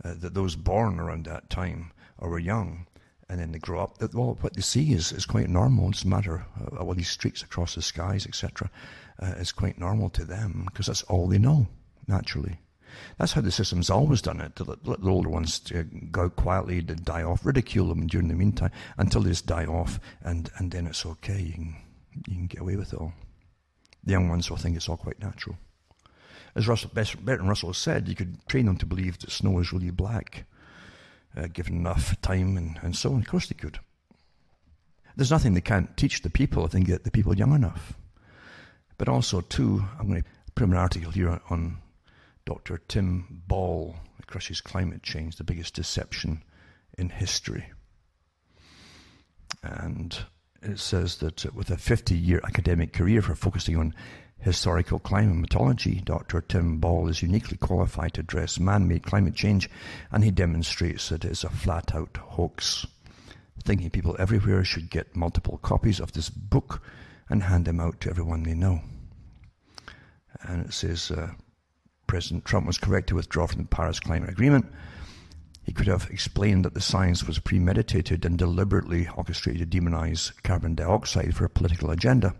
that those born around that time or were young, and then they grow up, that what they see is quite normal. It's a matter of all these streaks across the skies, etc. It's quite normal to them because that's all they know. Naturally. That's how the system's always done it, to let the older ones go out quietly, to die off, ridicule them during the meantime, until they just die off, and then it's okay, you can get away with it all. The young ones will think it's all quite natural. As Bertrand Russell said, you could train them to believe that snow is really black, given enough time and so on. Of course they could. There's nothing they can't teach the people if they can get the people young enough. But also, too, I'm going to put an article here on Dr. Tim Ball, that crushes climate change, the biggest deception in history. And it says that with a 50-year academic career for focusing on historical climatology, Dr. Tim Ball is uniquely qualified to address man-made climate change, and he demonstrates that it is a flat-out hoax. Thinking people everywhere should get multiple copies of this book and hand them out to everyone they know. And it says... President Trump was correct to withdraw from the Paris Climate Agreement. He could have explained that the science was premeditated and deliberately orchestrated to demonize carbon dioxide for a political agenda.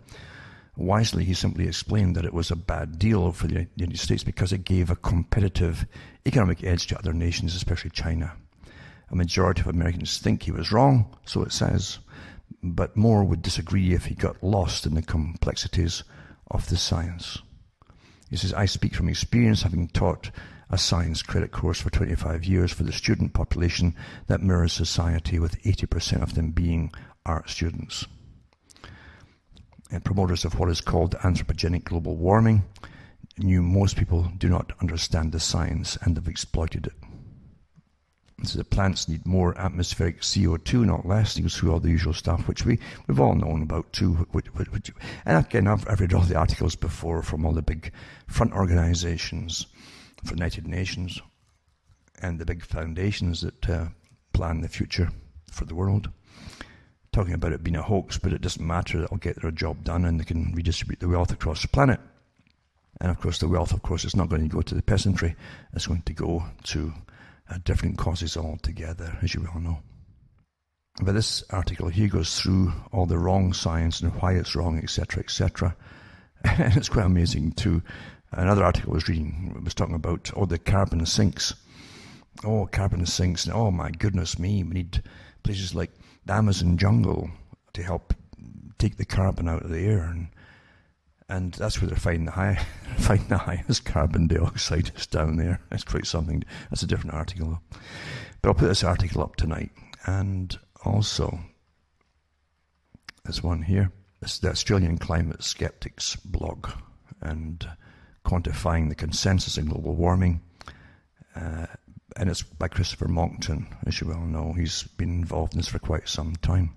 Wisely, he simply explained that it was a bad deal for the United States because it gave a competitive economic edge to other nations, especially China. A majority of Americans think he was wrong, so it says, but more would disagree if he got lost in the complexities of the science. He says, I speak from experience, having taught a science credit course for 25 years for the student population that mirrors society, with 80% of them being art students. And promoters of what is called anthropogenic global warming knew most people do not understand the science and have exploited it. So the plants need more atmospheric CO2, not less. He goes through all the usual stuff, which we've all known about too. And again, I've read all the articles before from all the big front organizations for United Nations and the big foundations that plan the future for the world, talking about it being a hoax, but it doesn't matter. They'll get their job done and they can redistribute the wealth across the planet. And of course, the wealth, of course, is not going to go to the peasantry. It's going to go to different causes altogether, as you well know. But this article here goes through all the wrong science and why it's wrong, etc., etc. And it's quite amazing too. Another article I was reading was talking about the carbon sinks. Oh, carbon sinks. Oh my goodness me. We need places like the Amazon jungle to help take the carbon out of the air. And that's where they're finding the highest carbon dioxide is down there. That's quite something. That's a different article though. But I'll put this article up tonight. And also, there's one here. It's the Australian Climate Skeptics blog and quantifying the consensus in global warming. And it's by Christopher Monckton, as you well know. He's been involved in this for quite some time.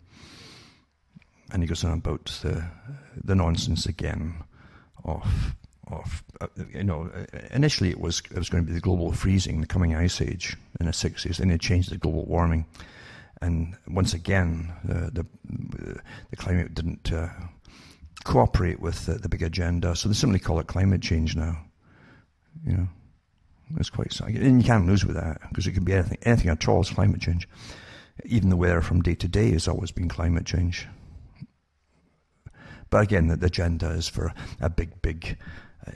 And he goes on about the nonsense again of initially it was going to be the global freezing, the coming ice age in the 60s, and they changed to global warming. And once again, the climate didn't cooperate with the big agenda, so they simply call it climate change now. It's quite sad. And you can't lose with that, because it can be anything at all is climate change. Even the weather from day to day has always been climate change. But again, the agenda is for a big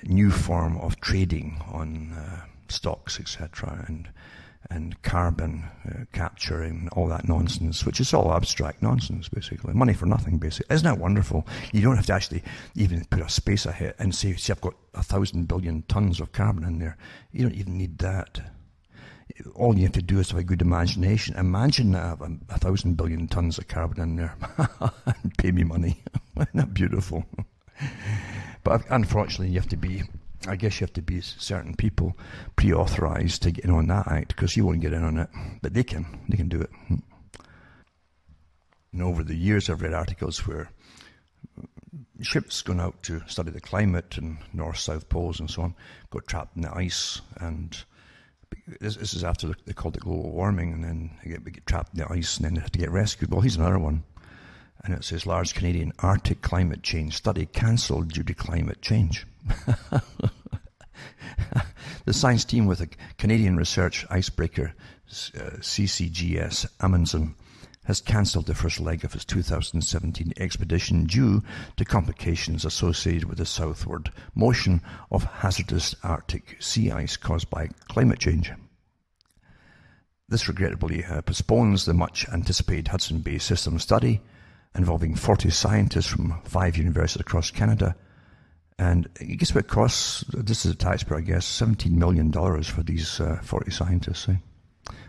new form of trading on stocks, etc., and carbon capture and all that nonsense, which is all abstract nonsense, basically. Money for nothing, basically. Isn't that wonderful? You don't have to actually even put a space ahead and say, see, I've got 1,000 billion tons of carbon in there. You don't even need that. All you have to do is have a good imagination. Imagine that I have 1,000 billion tons of carbon in there and pay me money. Isn't that beautiful? But unfortunately, you have to be certain people pre-authorized to get in on that act, because you won't get in on it. But they can do it. And over the years, I've read articles where ships going out to study the climate and north-south poles and so on got trapped in the ice, and this is after they called it global warming, and then they get trapped in the ice and then they have to get rescued. Well, here's another one. And it says, large Canadian Arctic climate change study cancelled due to climate change. The science team with a Canadian research icebreaker, CCGS Amundsen, has cancelled the first leg of its 2017 expedition due to complications associated with the southward motion of hazardous Arctic sea ice caused by climate change. This regrettably postpones the much-anticipated Hudson Bay System study, involving 40 scientists from 5 universities across Canada. And guess what it costs? This is a taxpayer, I guess, $17 million for these 40 scientists,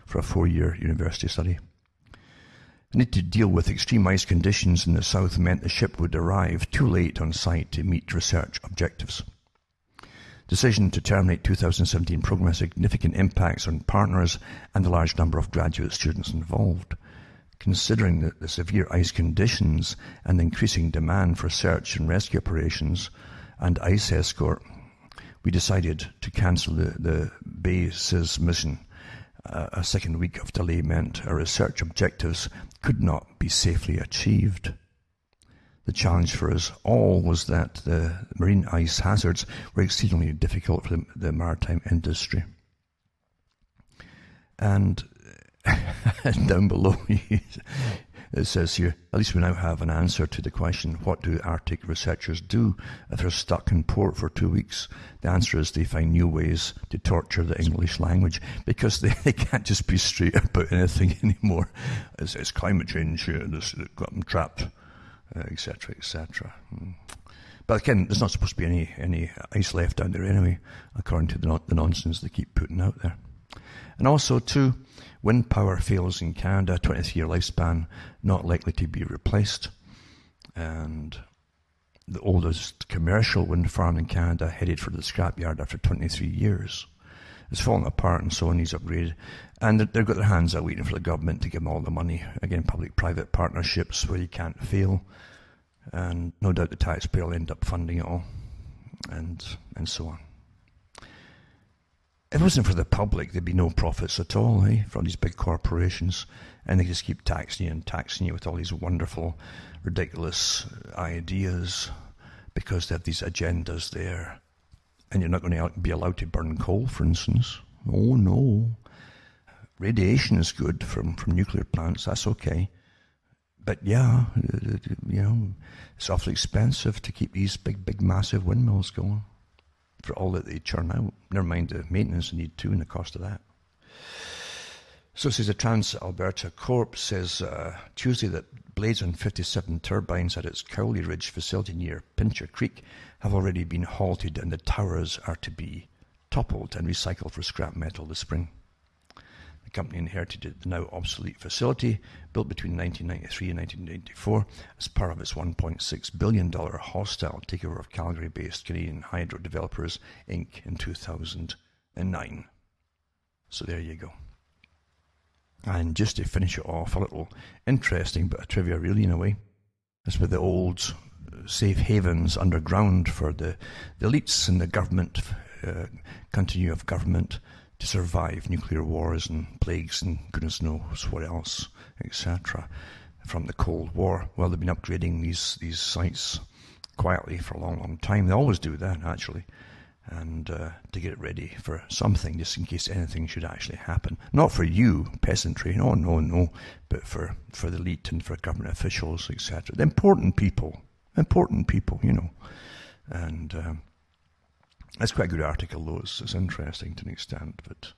for a 4-year university study. The need to deal with extreme ice conditions in the south meant the ship would arrive too late on site to meet research objectives. Decision to terminate 2017 program has significant impacts on partners and the large number of graduate students involved. Considering the severe ice conditions and increasing demand for search and rescue operations and ice escort, we decided to cancel the base's mission. A second week of delay meant our research objectives could not be safely achieved. The challenge for us all was that the marine ice hazards were exceedingly difficult for the maritime industry. And down below it says here, at least we now have an answer to the question, what do Arctic researchers do if they're stuck in port for 2 weeks? The answer is they find new ways to torture the English language, because they can't just be straight about anything anymore. It's climate change here, this got them trapped, etc., etc. But again, there's not supposed to be any ice left down there anyway, according to the nonsense they keep putting out there. And also, too, wind power fails in Canada, 23-year lifespan, not likely to be replaced. And the oldest commercial wind farm in Canada headed for the scrapyard after 23 years. It's falling apart and so on, needs upgraded. And they've got their hands out waiting for the government to give them all the money. Again, public-private partnerships where you can't fail. And no doubt the taxpayer will end up funding it all. And so on. If it wasn't for the public, there'd be no profits at all, for these big corporations. And they just keep taxing you with all these wonderful, ridiculous ideas because they have these agendas there. And you're not going to be allowed to burn coal, for instance. Oh, no. Radiation is good from nuclear plants. That's okay. But yeah, it's awfully expensive to keep these big, massive windmills going for all that they churn out. Never mind the maintenance they need too and the cost of that. So it says the Trans-Alberta Corp says Tuesday that blades on 57 turbines at its Cowley Ridge facility near Pincher Creek have already been halted and the towers are to be toppled and recycled for scrap metal this spring. The company inherited the now obsolete facility, built between 1993 and 1994, as part of its $1.6 billion hostile takeover of Calgary-based Canadian Hydro Developers, Inc. in 2009. So there you go. And just to finish it off, a little interesting bit of trivia really in a way. It's with the old safe havens underground for the elites and the government, continuity of government, to survive nuclear wars and plagues and goodness knows what else, etc. from the Cold War. Well, they've been upgrading these sites quietly for a long time. They always do that, actually, and to get it ready for something, just in case anything should actually happen. Not for you, peasantry, no, but for the elite and for government officials, etc. The important people, and that's quite a good article, though. It's interesting to an extent, but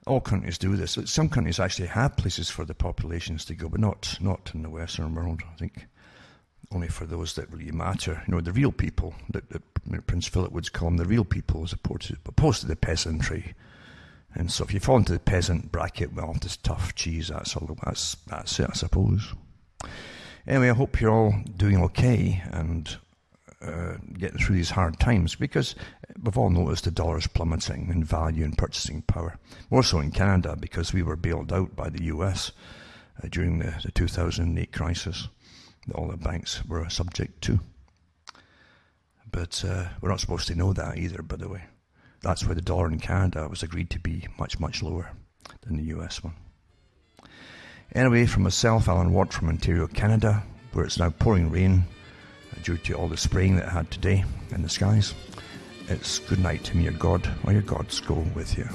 all countries do this. Some countries actually have places for the populations to go, but not in the Western world. I think only for those that really matter. The real people, that Prince Philip would call them the real people, as opposed to the peasantry. And so if you fall into the peasant bracket, well, just tough cheese, that's it, I suppose. Anyway, I hope you're all doing okay and getting through these hard times, because we've all noticed the dollar's plummeting in value and purchasing power. More so in Canada, because we were bailed out by the US during the 2008 crisis that all the banks were subject to. But we're not supposed to know that either, by the way. That's why the dollar in Canada was agreed to be much, much lower than the US one. Anyway, from myself, Alan Watt from Ontario, Canada, where it's now pouring rain due to all the spraying that I had today in the skies. It's good night to me, your God, or your gods go with you.